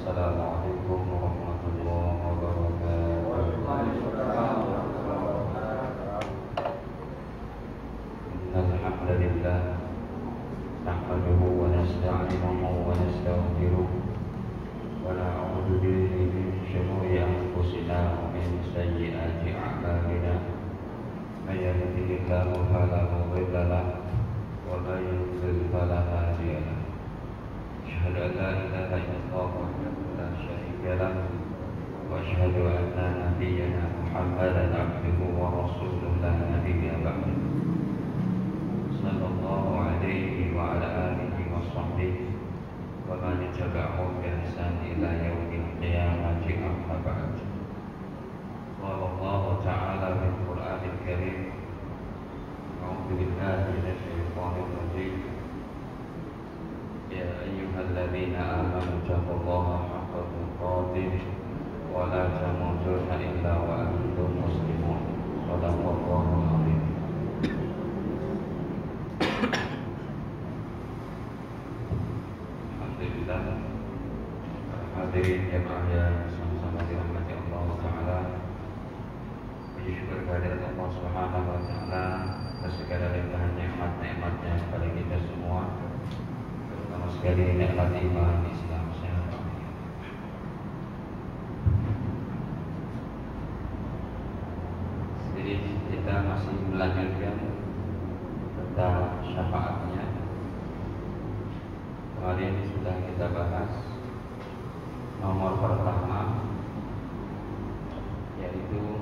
Assalamualaikum warahmatullahi wabarakatuh. Innal hamdalillah nahmaduhu wa nasta'inuhu wa nastaghfiruh wa na'udzu billahi min shururi anfusina wa min sayyiati a'malina. May yahdihillahu fala mudilla lahu wa may yudlil fala hadiya lahu. Asyhadu an la ilaha illallah wahdahu la syarika lahu wa asyhadu anna nabiyyana Muhammadan abduhu wa rasuluhu la nabiyya ba'dahu. Sallallahu alaihi wa ala alihi wa sahbihi wa man tabi'ahum bi ihsan ila yaumil qiyamati amma ba'd. Qala Allah ta'ala fil Qur'anil Karim, a'udzu billahi minasy syaithanir rajim. Ya ayyuhalladzina amanu taqullaha haqqa tuqatih wa la tamutunna illa wa antum muslimun. Shadaqallahul azim. Alhamdulillah, hadirin jemaah yang sama-sama dirahmati Allah Ta'ala. Puji syukur kehadirat Allah Subhanahu wa Ta'ala atas segala limpahan nikmat-nikmatnya kepada kita semua, terutama sekali nikmat iman Islam sehat. Jadi kita masih melanjutkan tentang syafaatnya. Kemarin sudah kita bahas nomor pertama, yaitu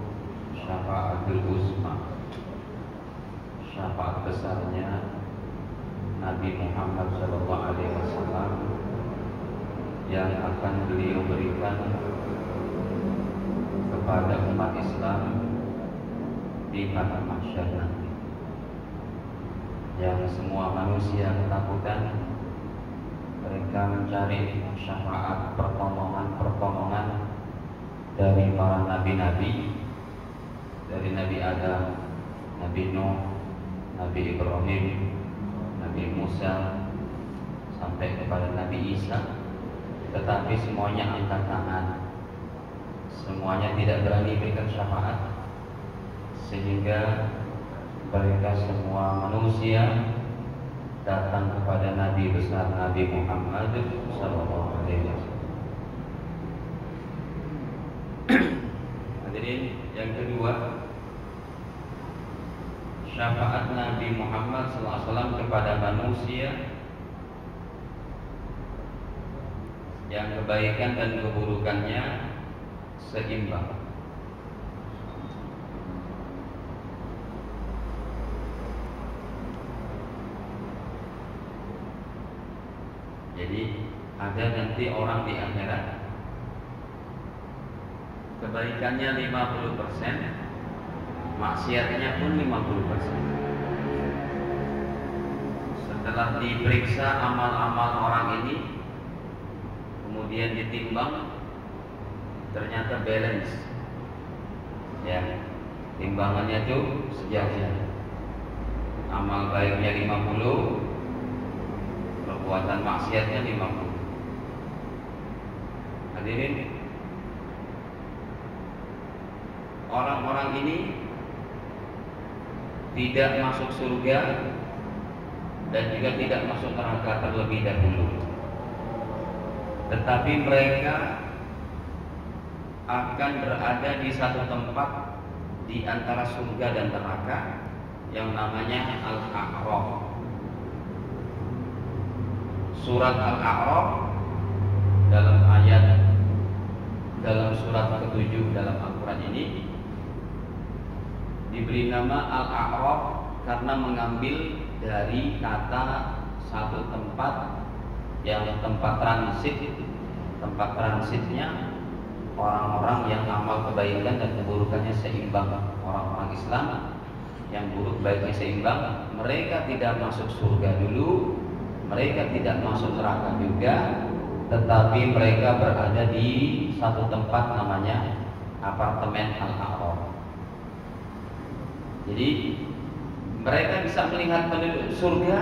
syafaatul uzma, syafaat besarnya Nabi Muhammad SAW yang akan beliau berikan kepada umat Islam di padang mahsyar nanti, yang semua manusia ketakutan. Mereka mencari syafaat, pertolongan dari para nabi-nabi, dari Nabi Adam, Nabi Nuh, Nabi Ibrahim, Nabi Musa, sampai kepada Nabi Isa. Tetapi semuanya angkat tangan, semuanya tidak berani berikan syafaat, sehingga mereka semua manusia datang kepada Nabi besar Nabi Muhammad sallallahu alaihi wasallam. Hadirin, yang kedua, syafaat Nabi Muhammad sallallahu alaihi wasallam kepada manusia yang kebaikan dan keburukannya seimbang. Jadi ada nanti orang di akhirat kebaikannya 50%, maksiatnya pun 50%. Setelah diperiksa amal-amal orang ini, kemudian ditimbang, ternyata balance. Ya, timbangannya itu sejajar. Amal baiknya 50, perbuatan maksiatnya 50. Hadirin, orang-orang ini tidak masuk surga dan juga tidak masuk neraka terlebih dahulu, tetapi mereka akan berada di satu tempat di antara surga dan neraka yang namanya Al-A'raf. Surat Al-A'raf dalam surat ke-7 dalam Al-Quran ini diberi nama Al-A'raf karena mengambil dari kata satu tempat yang tempat transitnya orang-orang yang amal kebaikan dan keburukannya seimbang, orang-orang Islam yang buruk baiknya seimbang. Mereka tidak masuk surga dulu, mereka tidak masuk neraka juga, tetapi mereka berada di satu tempat namanya apartemen Al-A'raf. Jadi mereka bisa melihat penduduk surga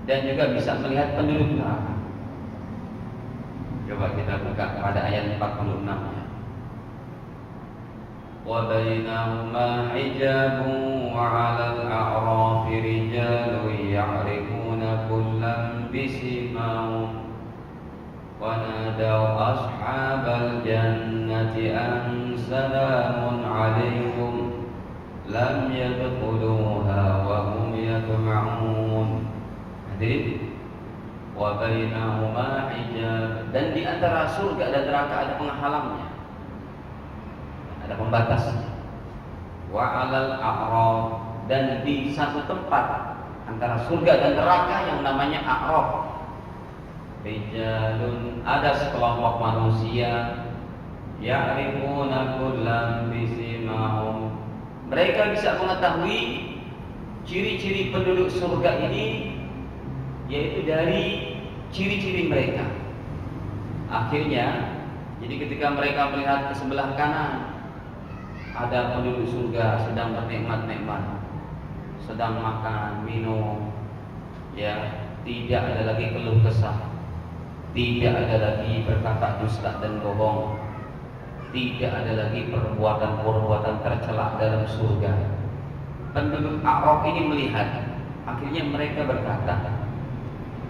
dan juga bisa melihat penduduk neraka. Coba kita buka pada ayat 46-nya. Wa bainahuma hijabun wa 'alal a'rafi rijalun ya'rifuna kullam bisimahum wa nadaw ashabal jannati an salamun 'alaikum lam yadkhuluha wa hum yatma'un. Hadirin, wa bainahuma hijab, dan di antara surga dan neraka ada penghalangnya, ada pembatasnya. Wa 'alal a'raf, dan di satu tempat antara surga dan neraka yang namanya a'raf, rijalun, ada sekelompok manusia, ya'rifuna kullam bisimahum, mereka bisa mengetahui ciri-ciri penduduk surga ini, yaitu dari ciri-ciri mereka. Akhirnya, jadi ketika mereka melihat ke sebelah kanan, ada penduduk surga sedang bernikmat-nikmat, sedang makan, minum, ya, tidak ada lagi keluh kesah, tidak ada lagi berkata dusta dan bohong, tidak ada lagi perbuatan-perbuatan tercela dalam surga. Penduduk A'raf ini melihat, akhirnya mereka berkata,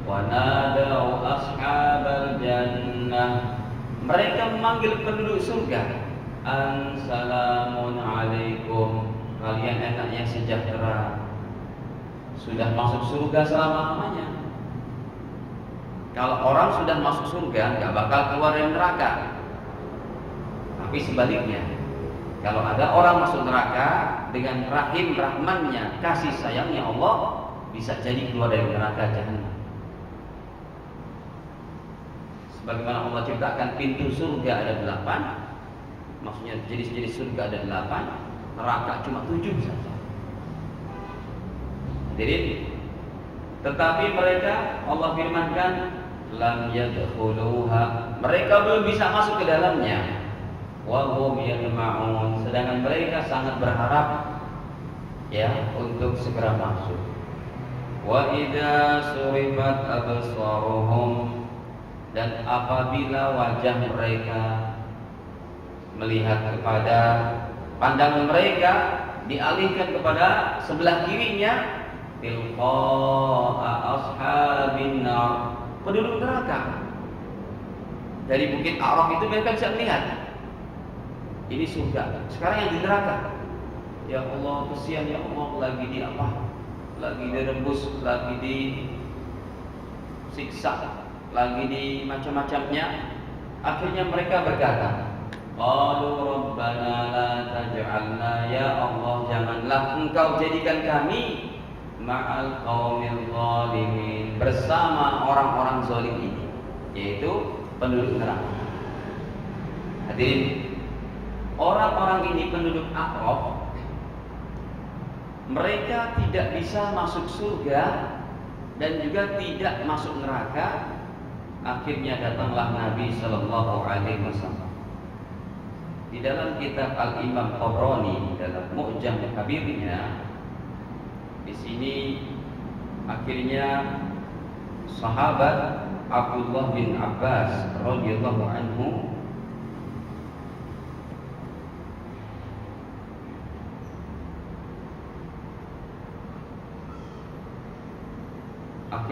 wa nadau ashabal jannah, mereka memanggil penduduk surga, an salamun alaikum, kalian enaknya sejahtera, sudah masuk surga selama-lamanya. Kalau orang sudah masuk surga, nggak bakal keluar dari neraka. Tapi sebaliknya, kalau ada orang masuk neraka, dengan rahim rahmannya, kasih sayangnya Allah, bisa jadi keluar dari neraka jahannam. Sebagaimana Allah ciptakan pintu surga ada 8, maksudnya jenis-jenis surga ada 8, neraka cuma 7 saja. Jadi, tetapi mereka, Allah firmankan, lam yadkhuluha, mereka belum bisa masuk ke dalamnya. Wa hum yatma'un, sedangkan mereka sangat berharap, ya, untuk segera masuk. Wa idza surifat absaruhum, dan apabila wajah mereka melihat kepada, pandangan mereka dialihkan kepada sebelah kirinya, tilqa'a ashabin nar, penduduk neraka. Dari bukit A'raf itu mereka bisa melihat, ini surga. Sekarang yang di neraka, ya Allah, kesian ya Allah, lagi di apa? Lagi direbus, lagi disiksa, lagi di macam-macamnya. Akhirnya mereka berkata, qalu rabbana la taj'alna, ya Allah, janganlah engkau jadikan kami ma'al qaumil zalimin, bersama orang-orang zalim ini, yaitu penduduk neraka. Hadirin, orang-orang ini penduduk A'raf, mereka tidak bisa masuk surga dan juga tidak masuk neraka. Akhirnya datanglah Nabi Sallallahu Alaihi Wasallam. Di dalam kitab Al-Imam Tabrani, dalam Mu'jam Kabirnya, di sini akhirnya sahabat Abdullah bin Abbas radhiyallahu anhu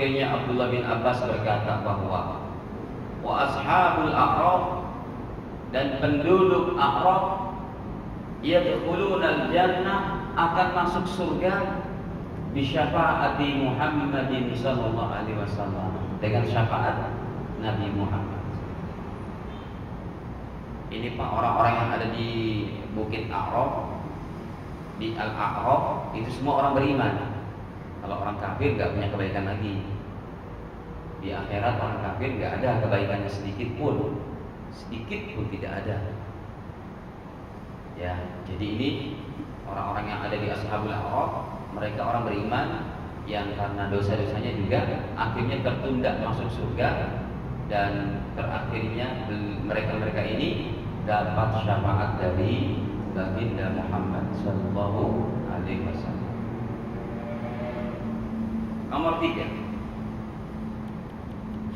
Abdullah bin Abbas berkata bahwa wa ashabul a'raf, dan penduduk A'raf, yadkhuluna al-jannah, akan masuk surga bi syafaati Muhammadin sallallahu alaihi wasallam, dengan syafaat Nabi Muhammad. Ini Pak, orang-orang yang ada di Bukit A'raf, di Al-A'raf, itu semua orang beriman. Kalau orang kafir gak punya kebaikan lagi. Di akhirat orang kafir gak ada kebaikannya sedikit pun tidak ada. Ya, jadi ini orang-orang yang ada di Ashabul A'raf, mereka orang beriman yang karena dosa-dosanya juga akhirnya tertunda masuk surga, dan terakhirnya mereka ini dapat syafaat dari baginda Muhammad sallallahu alaihi wasallam. Nomor 3,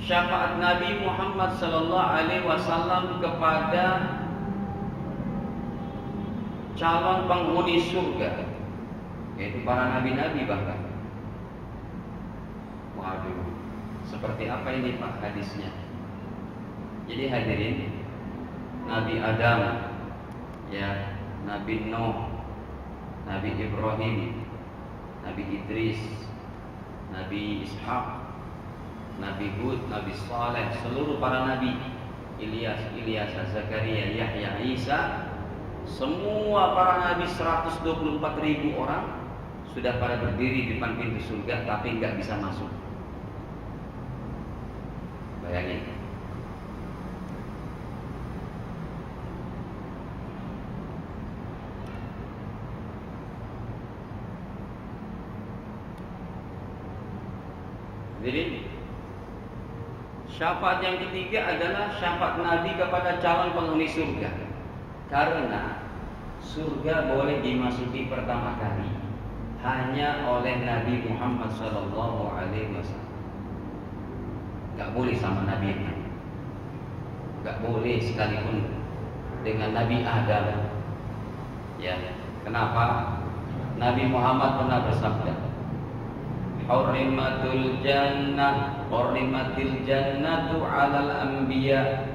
syafaat Nabi Muhammad sallallahu alaihi wasallam kepada calon penghuni surga, yaitu para nabi-nabi bahkan. Waduh, seperti apa ini Pak hadisnya? Jadi hadirin, Nabi Adam, ya, Nabi Nuh, Nabi Ibrahim, Nabi Idris, Nabi Ishaq, Nabi Hud, Nabi Saleh, seluruh para nabi, Ilyas, Zakaria, Yahya, Isa, semua para nabi 124.000 orang sudah pada berdiri di depan pintu surga tapi nggak bisa masuk. Bayangin. Jadi syafaat yang ketiga adalah syafaat Nabi kepada calon penghuni surga. Karena surga boleh dimasuki pertama kali hanya oleh Nabi Muhammad sallallahu alaihi wasallam. Enggak boleh sama nabi yang lain. Enggak boleh sekalipun dengan Nabi Adam. Ya, kenapa? Nabi Muhammad pernah bersabda, Hurrimatul jannatu 'alal anbiya.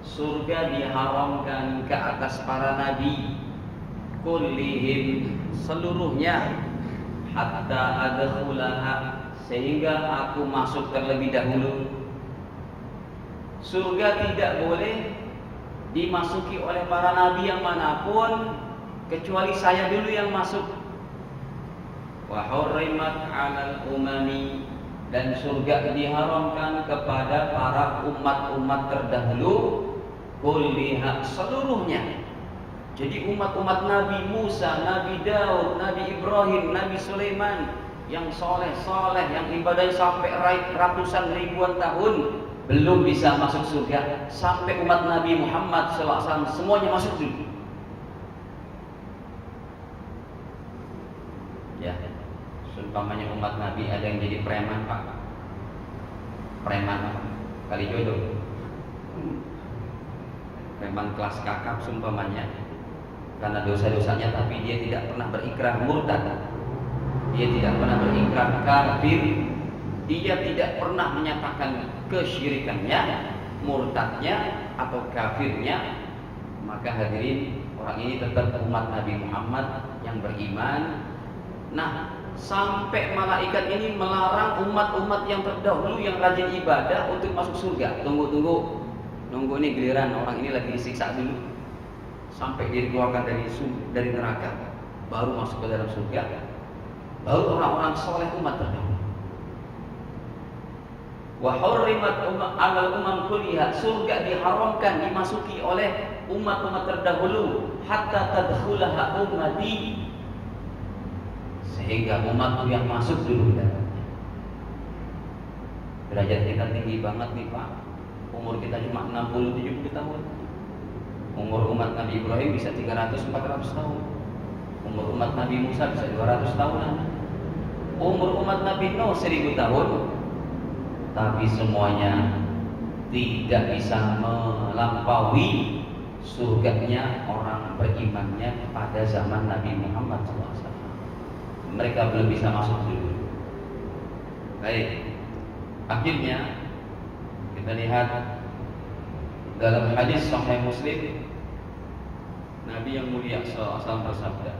Surga diharamkan ke atas para nabi kullihim, seluruhnya, hatta adkhulaha, sehingga aku masuk terlebih dahulu. Surga tidak boleh dimasuki oleh para nabi yang manapun kecuali saya dulu yang masuk. Wa hurrimat 'alal umami, dan surga diharamkan kepada para umat-umat terdahulu kulliha, seluruhnya. Jadi umat-umat Nabi Musa, Nabi Daud, Nabi Ibrahim, Nabi Sulaiman yang soleh-soleh, yang ibadahnya sampai ratusan ribuan tahun belum bisa masuk surga, sampai umat Nabi Muhammad SAW semuanya masuk dulu. Ya, seumpamanya umat Nabi ada yang jadi preman Pak, preman kali jodoh, preman kelas kakap seumpamanya, karena dosa-dosanya tapi dia tidak pernah berikrar murtad, dia tidak pernah berikrar kafir, dia tidak pernah menyatakan kesyirikannya, murtadnya atau kafirnya, maka hadirin, orang ini tetap umat Nabi Muhammad yang beriman. Nah, sampai malaikat ini melarang umat-umat yang terdahulu yang rajin ibadah untuk masuk surga. Nunggu ini giliran orang ini lagi disiksa dulu sampai dikeluarkan dari neraka, baru masuk ke dalam surga, baru orang-orang soleh umat terdahulu. Wa hurrimat 'alal umam kulliha, surga diharamkan dimasuki oleh umat-umat terdahulu hatta tadkhulaha ummati, sehingga umatku yang masuk dulu. Derajat kita tinggi banget nih Pak. Umur kita cuma 60-70 tahun. Umur umat Nabi Ibrahim bisa 300-400 tahun. Umur umat Nabi Musa bisa 200 tahunan. Umur umat Nabi Nuh 1000 tahun. Tapi semuanya tidak bisa melampaui surganya orang berimannya pada zaman Nabi Muhammad SAW. Mereka belum bisa masuk dulu. Baik, akhirnya kita lihat dalam hadis Sahih Muslim, Nabi yang mulia SAW bersabda,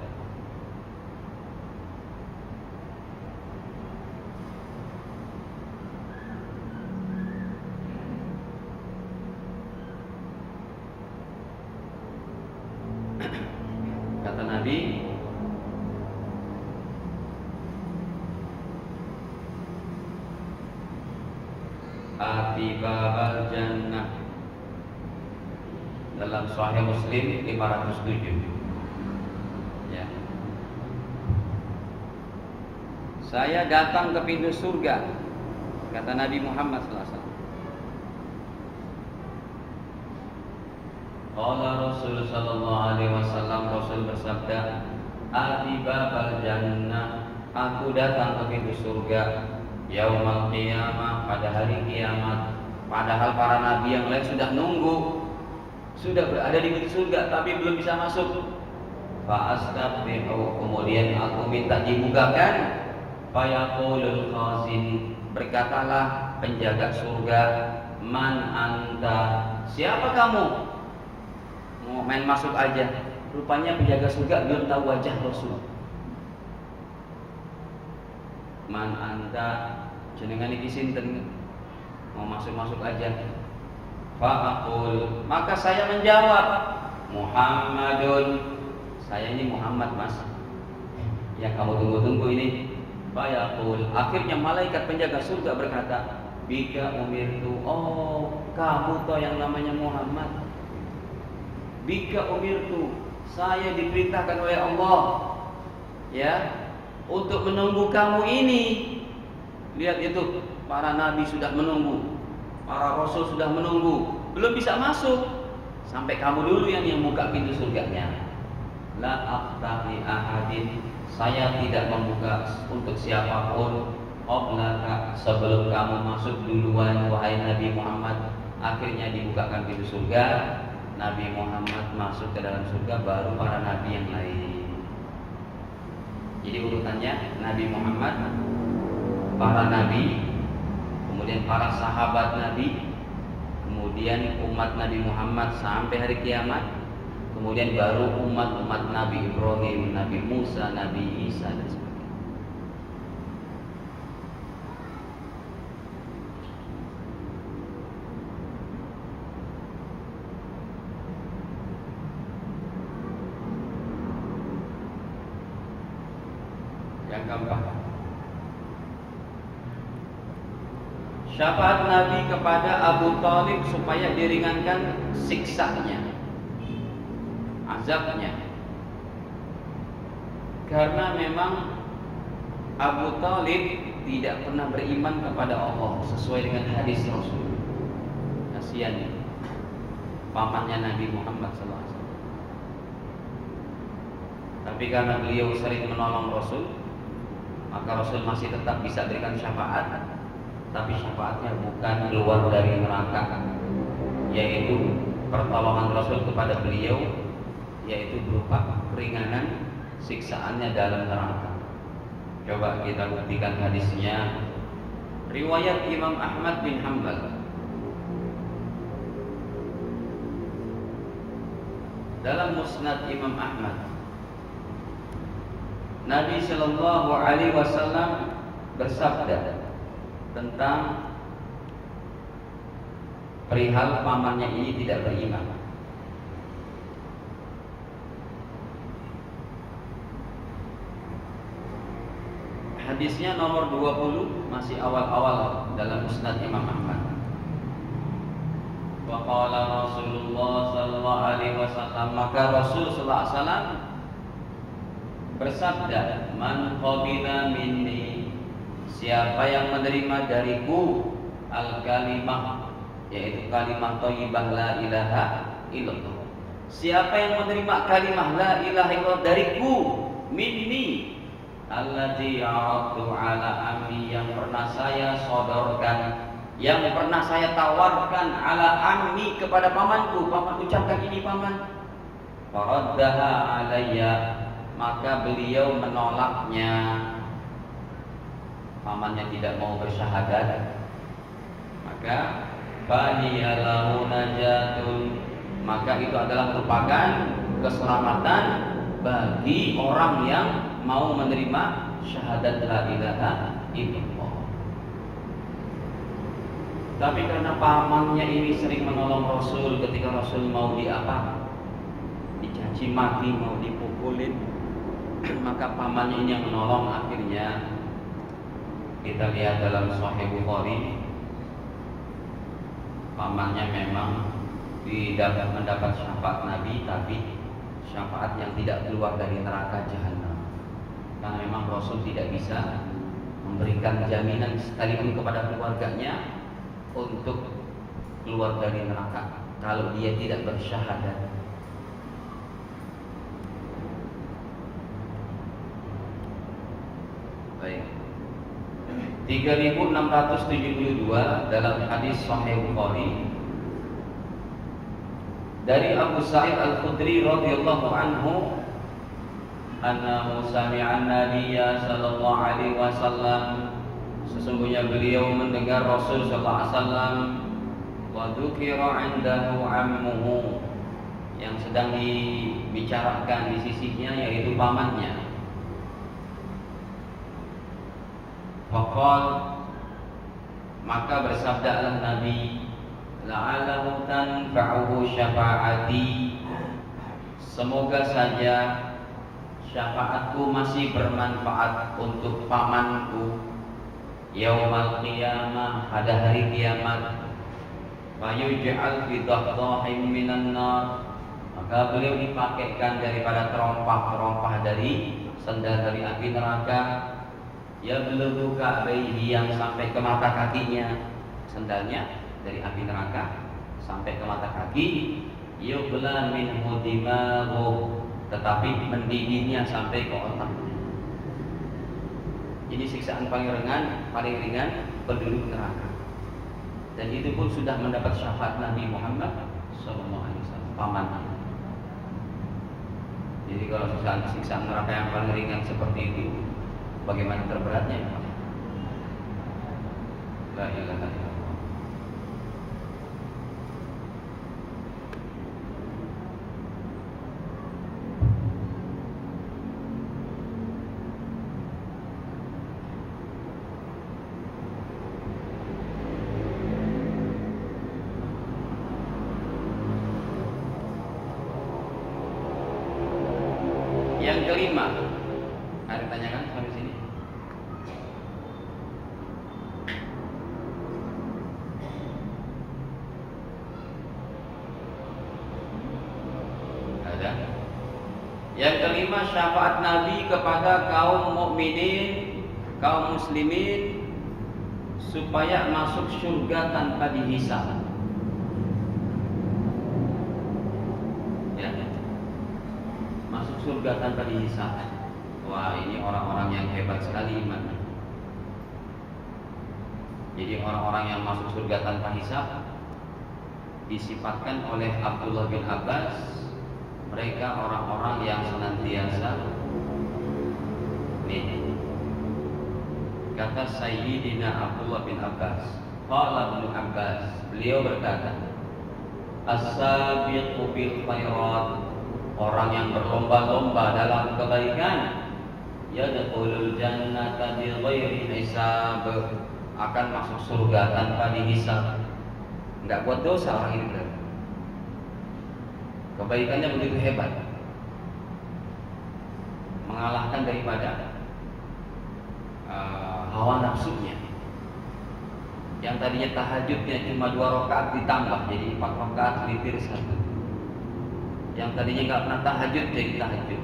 kata Nabi, Ati babal jannah, dalam Sahih Muslim 507. Ya. Saya datang ke pintu surga, kata Nabi Muhammad SAW. Qala Rasul sallallahu alaihi wasallam, Rasul bersabda, Ati babal jannah, aku datang ke pintu surga, yaumal qiyamah, pada hari kiamat. Padahal para nabi yang lain sudah nunggu, sudah berada di pintu surga tapi belum bisa masuk. Fa'astaghfiru, kemudian aku minta dibukakan. Fayaqulul khazin, berkatalah penjaga surga, man anta, siapa kamu? Mau main masuk aja. Rupanya penjaga surga belum tahu wajah Rasul. Man anta, jenengan iki sinten? Mau masuk aja. Fa'aqul, maka saya menjawab, Muhammadun, saya ini Muhammad mas, yang kamu tunggu-tunggu ini. Fayaqul, akhirnya malaikat penjaga surga berkata, bika umirtu, oh kamu toh yang namanya Muhammad. Bika umirtu, saya diperintahkan oleh Allah, ya, untuk menunggu kamu ini. Lihat itu, para nabi sudah menunggu, para rasul sudah menunggu, belum bisa masuk, sampai kamu dulu yang buka pintu surganya. La aftahi ahadin, saya tidak membuka untuk siapapun. Qablaka, sebelum kamu masuk duluan wahai Nabi Muhammad. Akhirnya dibukakan pintu surga, Nabi Muhammad masuk ke dalam surga, baru para nabi yang lain. Jadi urutannya Nabi Muhammad, para nabi, kemudian para sahabat Nabi, kemudian umat Nabi Muhammad sampai hari kiamat, kemudian baru umat-umat Nabi Ibrahim, Nabi Musa, Nabi Isa dan sebagainya. Yang keempat, syafaat Nabi kepada Abu Thalib supaya diringankan siksanya, azabnya. Karena memang Abu Thalib tidak pernah beriman kepada Allah sesuai dengan hadis Rasul. Kasihan pamannya Nabi Muhammad SAW. Tapi karena beliau sering menolong Rasul, maka Rasul masih tetap bisa berikan syafaat. Tapi syafaatnya bukan keluar dari neraka, yaitu pertolongan Rasul kepada beliau, yaitu berupa keringanan siksaannya dalam neraka. Coba kita buktikan hadisnya. Riwayat Imam Ahmad bin Hanbal. Dalam Musnad Imam Ahmad, Nabi Shallallahu Alaihi Wasallam bersabda tentang perihal pamannya ini tidak beriman. Hadisnya nomor 20, masih awal-awal dalam Musnad Imam Ahmad. Wa qala Rasulullah sallallahu alaihi wasallam, maka Rasul sallallahu alaihi wasallam bersabda, man qabila minni, siapa yang menerima dariku al-kalimah, yaitu kalimat thayyibah la ilaha illallah. Siapa yang menerima kalimah la ilaha illallah dariku, minni, allati a'adtu ala ammi, yang pernah saya sodorkan, yang pernah saya tawarkan, ala ammi, kepada pamanku. Paman ucapkan ini paman. Faraddaha alayya, maka beliau menolaknya. Pamannya tidak mau bersyahadat, maka fahiyalahu najatun, maka itu adalah merupakan keselamatan bagi orang yang mau menerima syahadat la ilaha illallah. Tapi karena pamannya ini sering menolong Rasul ketika Rasul mau dicaci maki, mau dipukulin, maka pamannya ini yang menolong. Akhirnya kita lihat dalam Sahih Bukhari, pamannya memang tidak mendapat syafaat Nabi, tapi syafaat yang tidak keluar dari neraka jahanam. Karena memang Rasul tidak bisa memberikan jaminan sekalipun kepada keluarganya untuk keluar dari neraka kalau dia tidak bersyahadat. Baik. 3672 dalam hadis Sahih Bukhari dari Abu Sa'id Al-Khudri radhiyallahu anhu annahu sami'a an-nabiyya sallallahu alaihi wasallam, sesungguhnya beliau mendengar Rasul sallallahu alaihi wasallam wa dzukira 'indahu 'ammuhu, yang sedang dibicarakan di sisinya yaitu pamannya. Faqal, maka bersabdalah Nabi, la'allahu tanfa'uhu syafa'ati, semoga saja syafaatku masih bermanfaat untuk pamanku yaumal qiyamah, pada hari kiamat. Fayuj'al fi dhahdhahin minan nar, maka beliau dipakaikan daripada terompah-terompah dari sendal dari api neraka. Yablughu ka'baihi, yang sampai ke mata kakinya, sendalnya dari api neraka sampai ke mata kaki. Yubla minhu dimaghu, tetapi mendidihnya sampai ke otaknya. Ini siksaan paling ringan penduduk neraka. Dan itu pun sudah mendapat syafaat Nabi Muhammad SAW, pamannya. Jadi kalau siksaan neraka yang paling ringan seperti itu, bagaimana terberatnya? La ilaha illallah. Yang kelima, ada tanyakan sampai sini? Ada. Yang kelima, syafaat Nabi kepada kaum mukminin, kaum muslimin, supaya masuk surga tanpa dihisab. Masuk surga tanpa dihisab. Wah, ini orang-orang yang hebat sekali imannya. Jadi orang-orang yang masuk surga tanpa hisab disifatkan oleh Abdullah bin Abbas, mereka orang-orang yang senantiasa, nih kata Sayyidina Abdullah bin Abbas, qala Ibnu Abbas, beliau berkata, as-sabiqu bil khairat, orang yang berlomba-lomba dalam kebaikan, yadkhulul jannata bighairi hisab, akan masuk surga tanpa dihisab. Enggak buat dosa orang ini berarti. Kebaikannya begitu hebat, mengalahkan daripada hawa nafsunya. Yang tadinya tahajudnya cuma 2 rakaat ditambah jadi 4 rakaat witir 1. Yang tadinya nggak pernah tahajud jadi tahajud.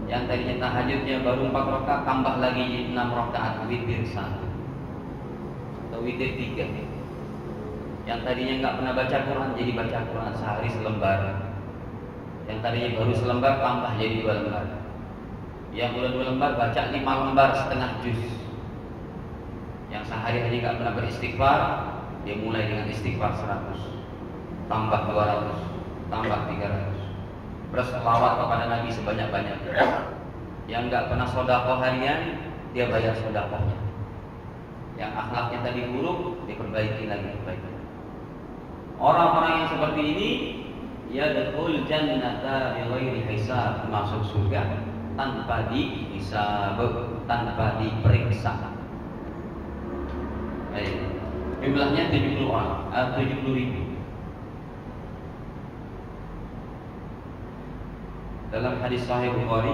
Yang tadinya tahajudnya baru 4 rakaat tambah lagi 6 rakaat witir 1 atau witir 3. Yang tadinya nggak pernah baca Quran jadi baca Quran sehari selembar. Yang tadinya baru selembar tambah jadi 2 lembar. Yang udah 2 lembar baca 5 lembar setengah juz. Yang sehari hanya nggak pernah beristighfar, dia mulai dengan istighfar 100, tambah 200, tambah 300. Berselawat kepada Nabi sebanyak-banyaknya. Yang nggak pernah sedekah harian, dia bayar sedekahnya. Yang akhlaknya tadi buruk, diperbaiki lagi kebaikan. Orang-orang yang seperti ini, yadkhul jannata bighairi hisab, masuk surga tanpa dihisab, tanpa diperiksa. Baik. Jumlahnya 70 orang, 70.000. Dalam hadis Sahih Bukhari,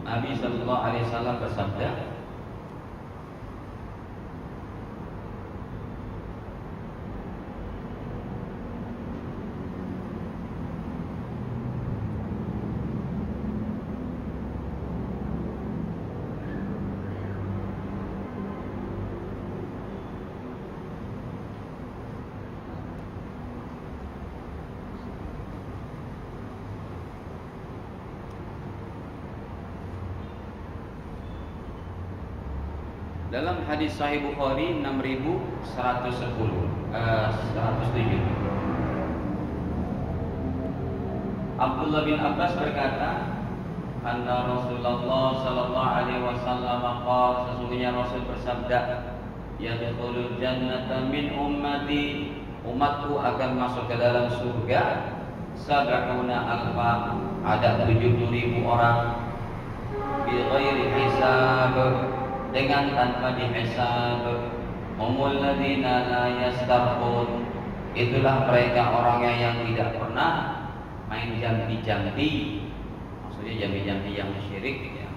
Nabi sallallahu alaihi wasallam bersabda, Dalam hadis Sahih Bukhari 107. Abdullah bin Abbas berkata, anna Rasulullah sallallahu alaihi wasallam qala, sesungguhnya Rasul bersabda, yadkhulul jannata min ummati, umatku akan masuk ke dalam surga sab'una alfa, ada 70.000 orang, bi ghairi hisab, dengan tanpa dihisab. Humul ladzina la yastarqun, itulah mereka orangnya yang tidak pernah main jambi-jambi, maksudnya jambi-jambi yang syirik ya.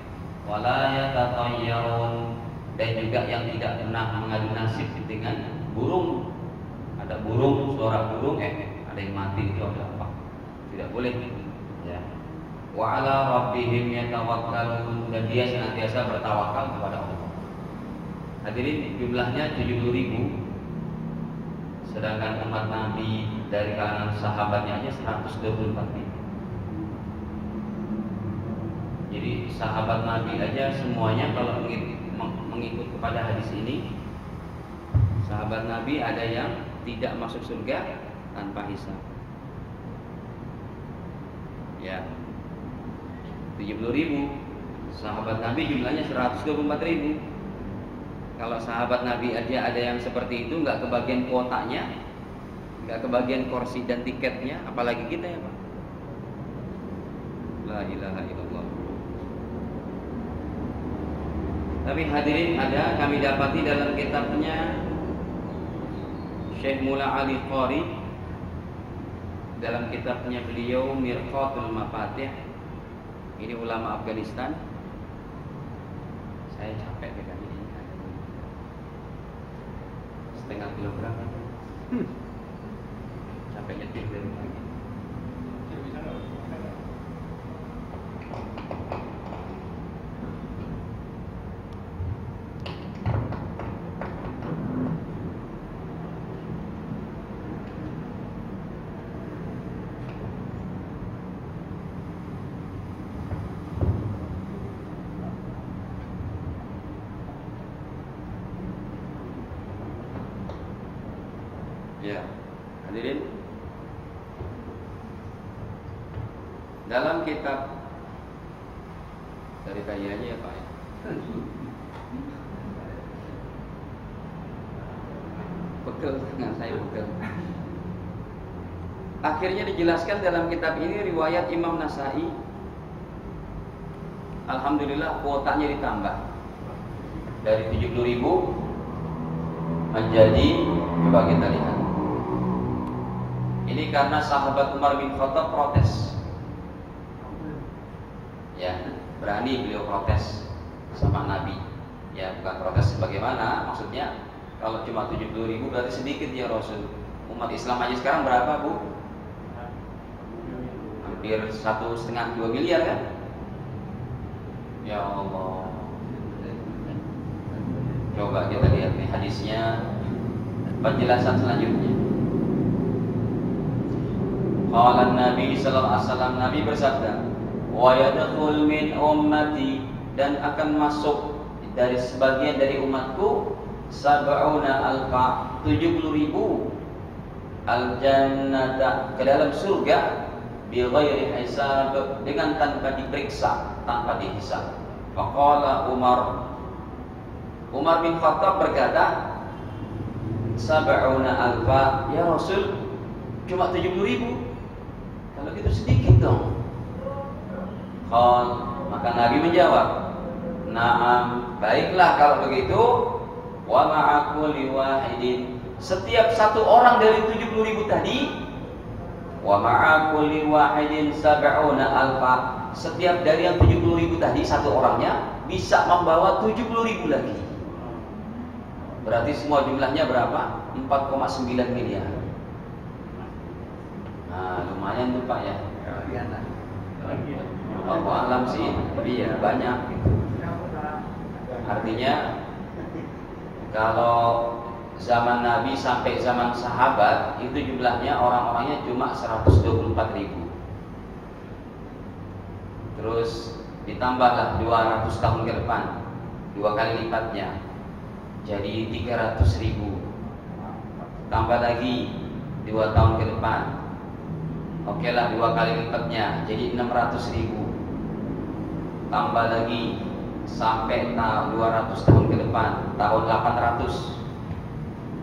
Wala yatatayyarun, dan juga yang tidak pernah mengadu nasib dengan burung. Ada burung, suara burung ada yang mati, itu ada apa? Tidak boleh ya. Wa ala rabbihim yatawakkalun, dan dia senantiasa bertawakal kepada Allah. Hadirin, jumlahnya 70.000, sedangkan umat Nabi dari kalangan sahabatnya aja 124.000. Jadi sahabat Nabi aja semuanya kalau mengikut kepada hadis ini, sahabat Nabi ada yang tidak masuk surga tanpa hisab. Ya, 70.000. Sahabat Nabi jumlahnya 124.000. Kalau sahabat Nabi aja ada yang seperti itu, nggak kebagian kuotanya, nggak kebagian kursi dan tiketnya, apalagi kita ya Pak. La ilaha illallah. Tapi hadirin, ada kami dapati dalam kitabnya Syekh Mula Ali Qari, dalam kitabnya beliau Mirqatul Mafatih, ini ulama Afghanistan. Saya capek pegang ini, setengah kilogram. Capek nyetir dari pagi. Ya, hadirin, dalam kitab dari kajiannya ya Pak ya. Bekel dengan saya bekel. Akhirnya dijelaskan dalam kitab ini riwayat Imam Nasai. Alhamdulillah kuotanya ditambah dari 70.000 menjadi, coba kita lihat. Ini karena sahabat Umar bin Khattab protes. Ya, berani beliau protes sama Nabi. Ya, bukan protes sebagaimana, maksudnya kalau cuma 70.000 berarti sedikit ya Rasul. Umat Islam aja sekarang berapa Bu? Hampir 1,5-2 miliar kan? Ya Allah. Coba kita lihat nih hadisnya, penjelasan selanjutnya. Qala Nabi sallallahu alaihi wasallam, Nabi bersabda, wa yadkhul min ummati, dan akan masuk dari sebagian dari umatku sab'una alfa, 70.000 al-jannata, ke dalam surga, bi ghairi hisab, dengan tanpa diperiksa, tanpa dihisab. Faqala Umar bin Khattab berkata, sab'una alfa, ya Rasul, cuma 70.000. Kalau gitu sedikit dong. Maka Nabi menjawab, na'am, baiklah kalau begitu. Wa ma'akulli wahidin, setiap satu orang dari 70.000 tadi, wa ma'akulli wahidin sab'una alfa, setiap dari yang 70.000 tadi satu orangnya bisa membawa 70.000 lagi. Berarti semua jumlahnya berapa? 4,9 miliar. Nah, lumayan tuh Pak ya. Allahu alam sih, tapi ya banyak gitu. Artinya kalau zaman Nabi sampai zaman sahabat itu jumlahnya orang-orangnya cuma 124.000. Terus ditambahlah 200 tahun ke depan, 2 kali lipatnya. jadi 300.000. Tambah lagi 2 tahun ke depan, oke lah 2 kali lipatnya, jadi 600.000. Tambah lagi sampai 200 tahun ke depan, tahun 800.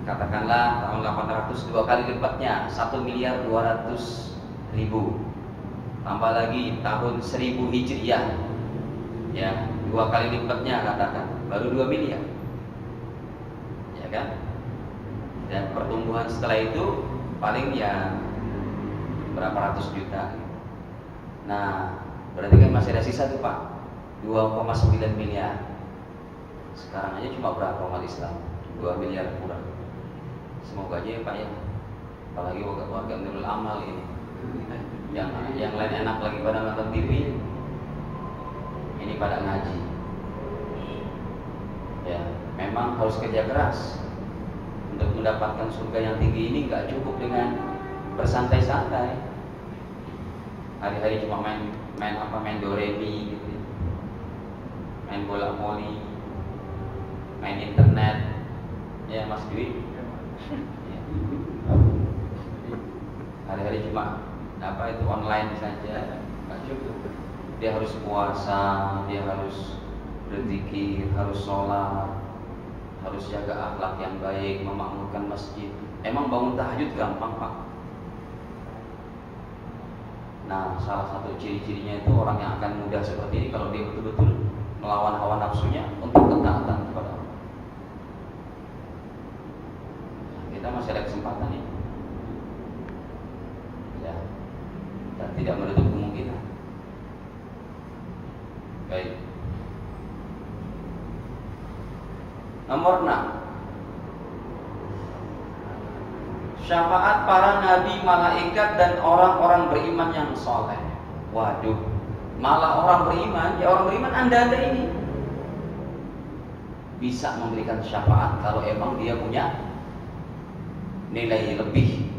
Katakanlah tahun 800 2 kali lipatnya, 1.200.000. Tambah lagi tahun 1000 Hijriah, ya 2 kali lipatnya katakan, baru 2 miliar, ya kan? Dan pertumbuhan setelah itu paling ya berapa ratus juta. Nah, berarti kan masih ada sisa tuh Pak, 2,9 miliar. Sekarang aja cuma berapa umat Islam? 2 miliar kurang. Semoga aja ya Pak ya, apalagi warga Nurul Amal ini, yang lain enak lagi pada nonton TV, ini pada ngaji. Ya, memang harus kerja keras. Untuk mendapatkan surga yang tinggi ini nggak cukup dengan bersantai-santai. Hari-hari cuma main doremi gitu, main bola voli, main internet, ya Mas Dwi. Ya. Hari-hari cuma itu online saja, nggak cukup. Dia harus puasa, dia harus berzikir, harus sholat, harus jaga akhlak yang baik, memakmurkan masjid. Emang bangun tahajud gampang Pak? Nah, salah satu ciri-cirinya itu orang yang akan mudah seperti ini kalau dia betul-betul melawan hawa nafsunya untuk ketaatan kepada Allah. Nah, kita masih ada kesempatan ini, ya, dan tidak menutup kemungkinan. Baik. Nomor 6, syafaat para nabi, malaikat, dan orang-orang beriman yang soleh. Waduh, malah orang beriman, ya orang beriman anda ini bisa memberikan syafaat kalau emang dia punya nilai lebih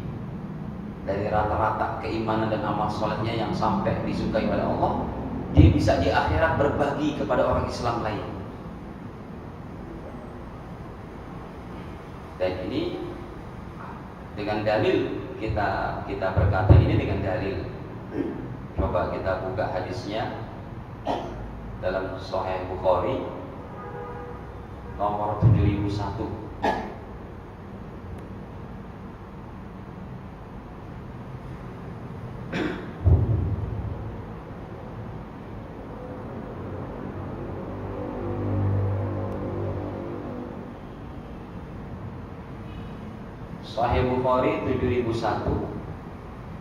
dari rata-rata keimanan dan amal solehnya yang sampai disukai oleh Allah. Dia bisa di akhirat berbagi kepada orang Islam lain. Dan ini dengan dalil kita berkata ini dengan dalil. Coba kita buka hadisnya dalam Sahih Bukhari nomor 7001. Sahih Bukhari 7001.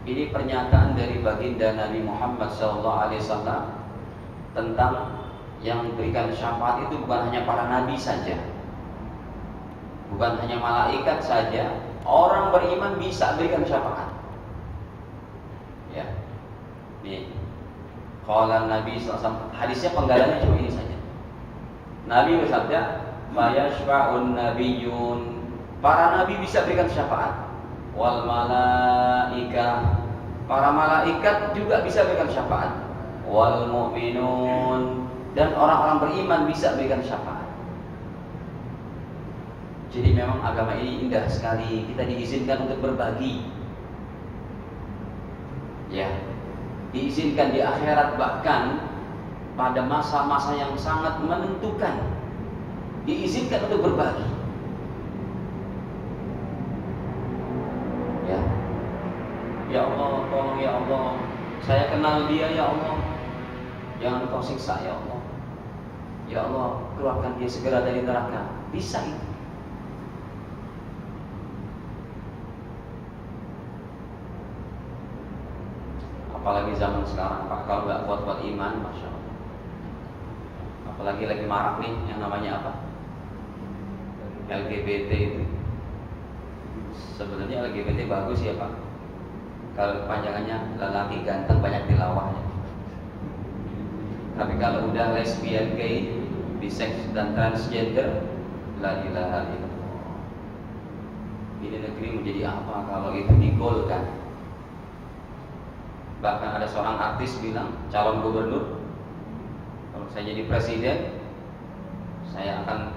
Ini pernyataan dari baginda Nabi Muhammad SAW tentang yang berikan syafaat itu bukan hanya para nabi saja, bukan hanya malaikat saja, orang beriman bisa berikan syafaat. Ya, nih, qala Nabi SAW, hadisnya penggalannya cuma ini saja. Nabi bersabda, "Mayashfa'un nabiyyun." Para nabi bisa berikan syafaat. Wal malaika, para malaikat juga bisa berikan syafaat. Wal mu'minun, dan orang-orang beriman bisa berikan syafaat. Jadi memang agama ini indah sekali. Kita diizinkan untuk berbagi. Ya, diizinkan di akhirat, bahkan pada masa-masa yang sangat menentukan, diizinkan untuk berbagi. Ya Allah, tolong ya Allah, saya kenal dia ya Allah, jangan Engkau siksa ya Allah. Ya Allah, keluarkan dia segera dari neraka. Bisa itu. Apalagi zaman sekarang Pak, kalau nggak kuat-kuat iman, Masya Allah. Apalagi lagi marak nih yang namanya apa? LGBT itu. Sebenarnya LGBT bagus ya Pak, kalau kepanjangannya lelaki ganteng banyak tilawahnya. Tapi kalau udah lesbian, gay, bisex, dan transgender, la ilaha illallah. Ini negeri menjadi apa kalau itu digolkan? Bahkan ada seorang artis bilang, calon gubernur, kalau saya jadi presiden, saya akan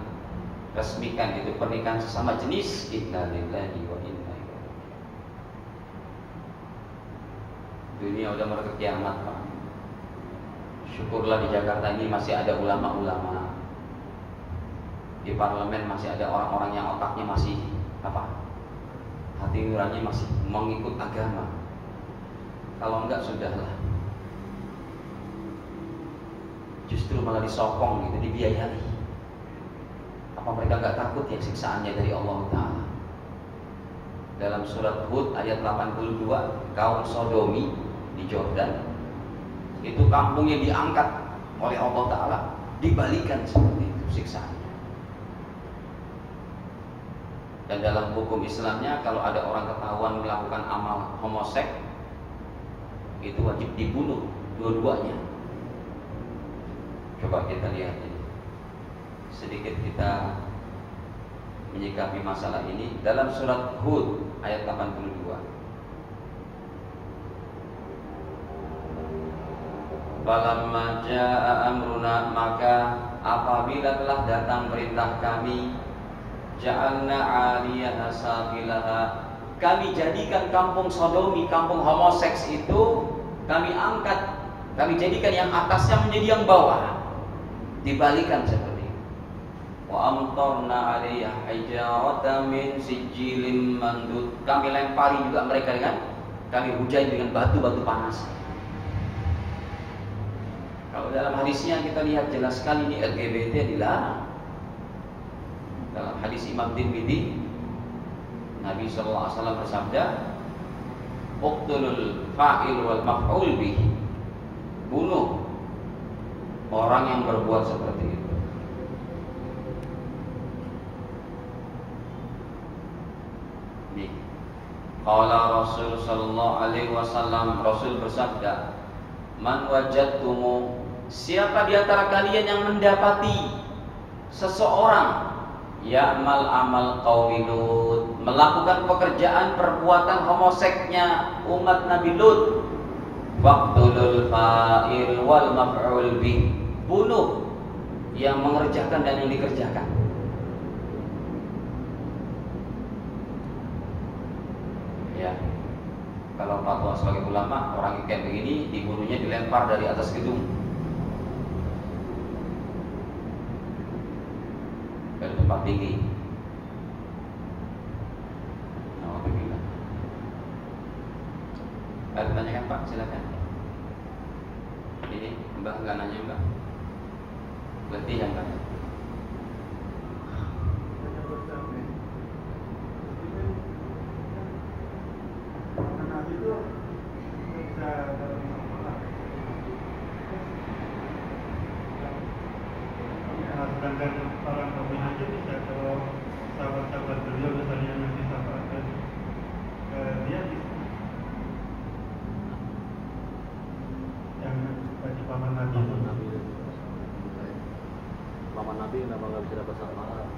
resmikan itu pernikahan sesama jenis. Inna lillahi wa inna ilaihi raji'un. Dunia udah mereka kiamat, Pak. Syukurlah di Jakarta ini masih ada ulama-ulama. Di parlemen masih ada orang-orang yang otaknya masih hati nurani masih mengikut agama. Kalau enggak sudahlah. Justru malah disokong gitu, dibiayai. Apa mereka enggak takut ya siksaannya dari Allah Ta'ala? Dalam surat Hud ayat 82, kaum Sodomi di Jordan itu kampungnya diangkat oleh Allah Ta'ala, dibalikan seperti itu siksaannya. Dan dalam hukum Islamnya kalau ada orang ketahuan melakukan amal homoseks itu wajib dibunuh dua-duanya. Coba kita lihat ini. Sedikit kita menyikapi masalah ini dalam surat Hud ayat 82. Falamma jaa amruna, maka apabila telah datang perintah kami, ja'alna 'aliyaha safilaha, kami jadikan kampung Sodomi, kampung homoseks itu kami angkat, kami jadikan yang atasnya menjadi yang bawah, dibalikan seperti itu. Wa amtarna 'alaiha hijaratan min sijilin mandud, kami lempari juga mereka kami hujan dengan batu-batu panas. Kalau dalam hadisnya kita lihat jelas sekali ini LGBT dilarang. Dalam hadis Imam Tirmidzi, Nabi SAW bersabda, uqtulul fa'il wal maf'ul bihi, bunuh orang yang berbuat seperti itu. Nih, qala Rasul sallallahu alaihi wasallam, Rasul bersabda, man wajadtumu, siapa di antara kalian yang mendapati seseorang ya'mal amal qaumi Lut, melakukan pekerjaan perbuatan homoseksnya umat Nabi Lut, waqtulul fa'il wal maf'ul bih, bunuh yang mengerjakan dan yang dikerjakan. Ya, kalau fatwa sebagai ulama, orang yang kayak begini dibunuhnya dilempar dari atas gedung, dari tempat tinggi. Alhamdulillah. Ada tanyakan Pak, silakan. Ini Mbak nggak nanya Mbak, berarti yang Mbak. Dan orang kombinasi bisa, kalau sahabat-sahabat beliau misalnya yang disampaikan dia bisa yang bagi paman Nabi kenapa nggak bisa dapat syafaat?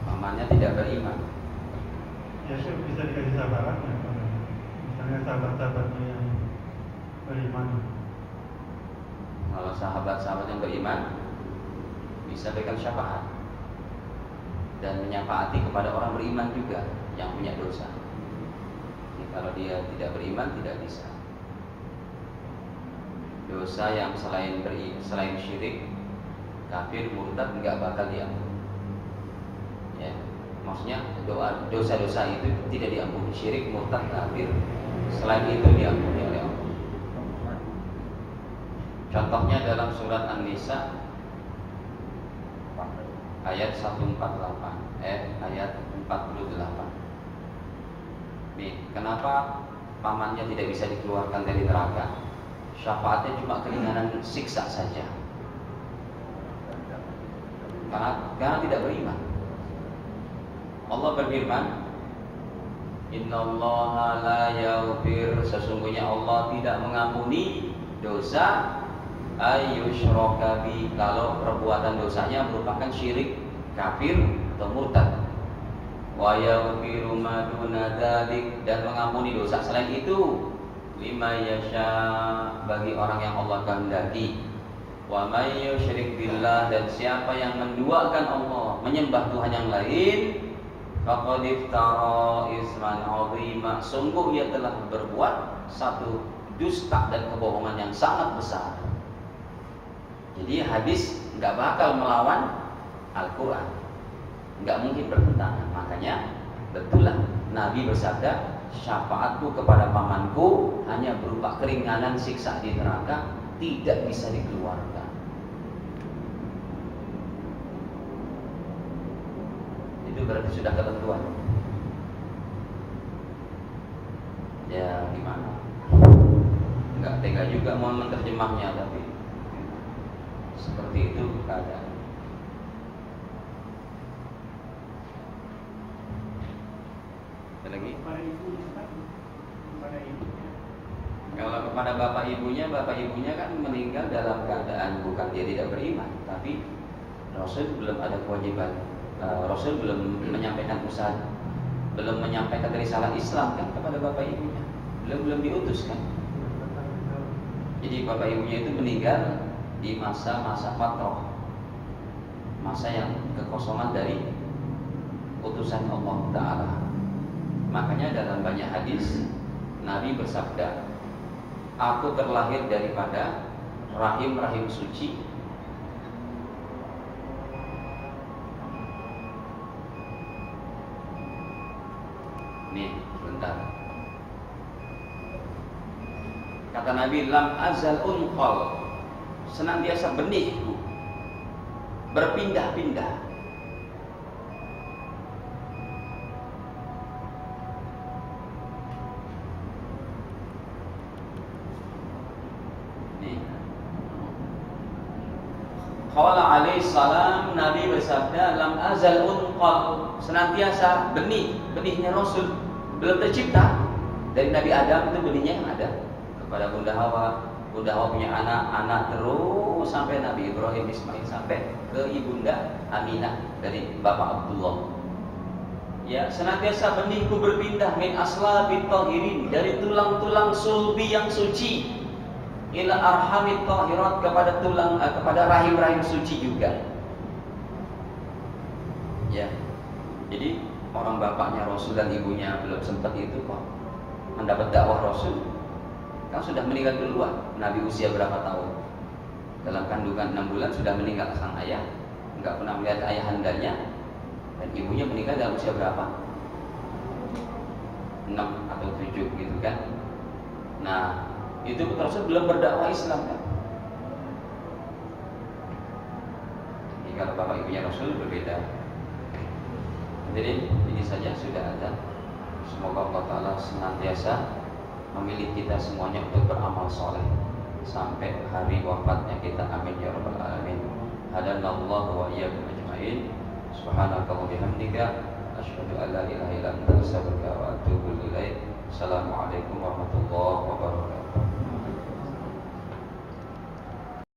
Pamannya tidak beriman. Ya sih bisa dikasih syafaatnya, misalnya sahabat-sahabatnya yang beriman. Kalau sahabat-sahabat yang beriman bisa berikan syafaat dan menyafaati kepada orang beriman juga yang punya dosa. Jadi, kalau dia tidak beriman tidak bisa. Dosa yang selain syirik, kafir, murtad enggak bakal diampuni. Ya, maksudnya dosa-dosa itu tidak diampuni. Syirik, murtad, kafir, selain itu diampuni oleh Allah. Contohnya dalam surat An-Nisa ayat 148, ayat 48. Nih, kenapa pamannya tidak bisa dikeluarkan dari neraka? Syafaatnya cuma keringanan siksa saja. Karena tidak beriman. Allah berfirman, Innallaha la yaghfir, sesungguhnya Allah tidak mengampuni dosa ayyushraka bi, kalau perbuatan dosanya merupakan syirik, kafir atau murtad. Wa yaghfiru ma duna dzalik, dan mengampuni dosa selain itu lima yasha, bagi orang yang Allah kehendaki. Wa may yusyrik billah, dan siapa yang menduakan Allah, menyembah Tuhan yang lain, faqad iftara isman 'azima, sungguh ia telah berbuat satu dusta dan kebohongan yang sangat besar. Jadi hadis nggak bakal melawan Al-Quran, nggak mungkin bertentangan. Makanya betullah Nabi bersabda, syafaatku kepada pamanku hanya berupa keringanan siksa di neraka, tidak bisa dikeluarkan. Itu berarti sudah ketentuan. Ya gimana? Nggak tega juga mau menerjemahnya, tapi seperti itu keadaan. Ada lagi? Kalau kepada bapak ibunya kan meninggal dalam keadaan bukan dia tidak beriman, tapi Rasul belum ada kewajiban. Rasul belum menyampaikan pesan, belum menyampaikan risalah Islam kan kepada bapak ibunya, belum diutus kan. Jadi bapak ibunya itu meninggal di masa-masa fatrah, masa yang kekosongan dari utusan Allah Ta'ala. Makanya dalam banyak hadis Nabi bersabda, aku terlahir daripada rahim-rahim suci. Nih, sebentar. Kata Nabi, lam azal unqal, senantiasa benihku berpindah-pindah. Nih. Qala alaihi salam, Nabi bersabda, lam azal unqal, senantiasa benihnya Rasul belum tercipta. Dari Nabi Adam itu benihnya yang ada kepada Bunda Hawa punya anak terus sampai Nabi Ibrahim, Ismail, sampai ke ibunda Aminah dari Bapak Abdullah. Ya, senantiasa benihku berpindah min aslabit tahirin, dari tulang-tulang sulbi yang suci, ila arhamit tahirat, kepada rahim-rahim suci juga. Ya. Jadi orang bapaknya Rasul dan ibunya belum sempat itu kok mendapat dakwah Rasul. Kan sudah meninggal duluan. Nabi usia berapa tahun? Dalam kandungan 6 bulan sudah meninggal sang ayah, enggak pernah melihat ayahandanya. Dan ibunya meninggal dalam usia berapa? 6 atau 7 gitu kan. Nah, itu Rasul belum berdakwah Islam kan. Jadi kalau bapak ibunya Rasul berbeda. Jadi ini saja sudah ada. Semoga Allah Ta'ala senantiasa memilih kita semuanya untuk beramal soleh sampai hari wafatnya kita. Amin ya rabbal alamin. Hadanallahu wa iyyakum ajmain. Subhanaka wa bihamdika asyhadu an la ilaha illa anta astaghfiruka wa atubu ilaik. Assalamualaikum warahmatullahi wabarakatuh.